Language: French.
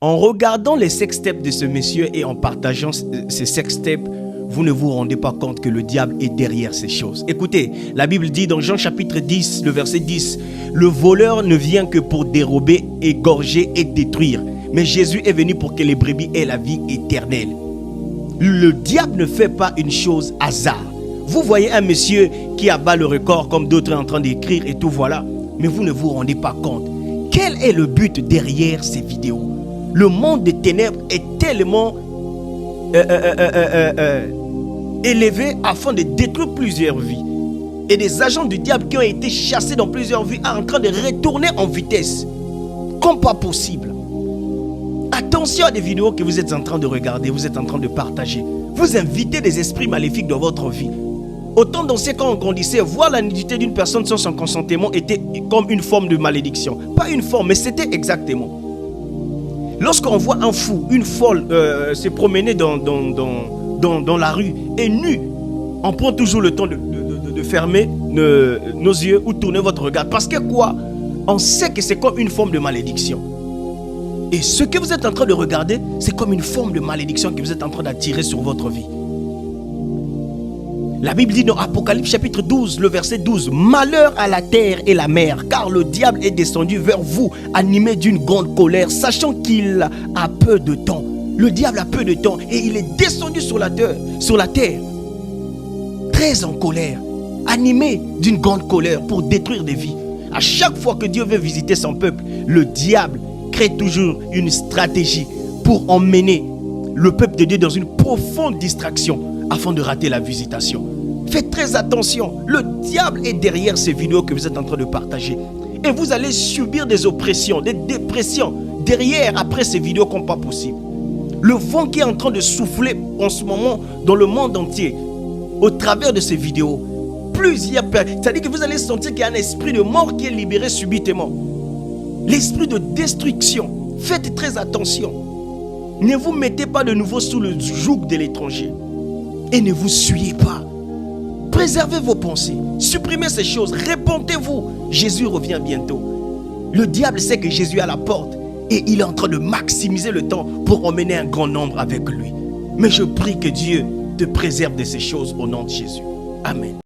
En regardant les sextapes de ce monsieur et en partageant ces sextapes, vous ne vous rendez pas compte que le diable est derrière ces choses. Écoutez, la Bible dit dans Jean chapitre 10, le verset 10, « Le voleur ne vient que pour dérober, égorger et détruire. Mais Jésus est venu pour que les brebis aient la vie éternelle. » Le diable ne fait pas une chose hasard. Vous voyez un monsieur qui abat le record comme d'autres sont en train d'écrire et tout, voilà. Mais vous ne vous rendez pas compte. Quel est le but derrière ces vidéos? Le monde des ténèbres est tellement élevé afin de détruire plusieurs vies. Et des agents du diable qui ont été chassés dans plusieurs vies sont en train de retourner en vitesse. Comme pas possible. Attention à des vidéos que vous êtes en train de regarder, vous êtes en train de partager. Vous invitez des esprits maléfiques dans votre vie. Autant dans ces cas, on grandissait, voir la nudité d'une personne sans son consentement était comme une forme de malédiction. Pas une forme, mais c'était exactement. Lorsqu'on voit un fou, une folle se promener dans la rue et nu, on prend toujours le temps de fermer nos yeux ou tourner votre regard. Parce que quoi? On sait que c'est comme une forme de malédiction. Et ce que vous êtes en train de regarder, c'est comme une forme de malédiction que vous êtes en train d'attirer sur votre vie. La Bible dit dans Apocalypse chapitre 12, le verset 12, « Malheur à la terre et la mer, car le diable est descendu vers vous, animé d'une grande colère, sachant qu'il a peu de temps. » Le diable a peu de temps et il est descendu sur la terre, très en colère, animé d'une grande colère pour détruire des vies. À chaque fois que Dieu veut visiter son peuple, le diable crée toujours une stratégie pour emmener le peuple de Dieu dans une profonde distraction afin de rater la visitation. Faites très attention, le diable est derrière ces vidéos que vous êtes en train de partager. Et vous allez subir des oppressions, des dépressions derrière, après ces vidéos comme pas possible. Le vent qui est en train de souffler en ce moment dans le monde entier, au travers de ces vidéos, plusieurs personnes, c'est-à-dire que vous allez sentir qu'il y a un esprit de mort qui est libéré subitement. L'esprit de destruction. Faites très attention. Ne vous mettez pas de nouveau sous le joug de l'étranger. Et ne vous suyez pas. Préservez vos pensées. Supprimez ces choses. Répentez-vous. Jésus revient bientôt. Le diable sait que Jésus est à la porte. Et il est en train de maximiser le temps pour emmener un grand nombre avec lui. Mais je prie que Dieu te préserve de ces choses au nom de Jésus. Amen.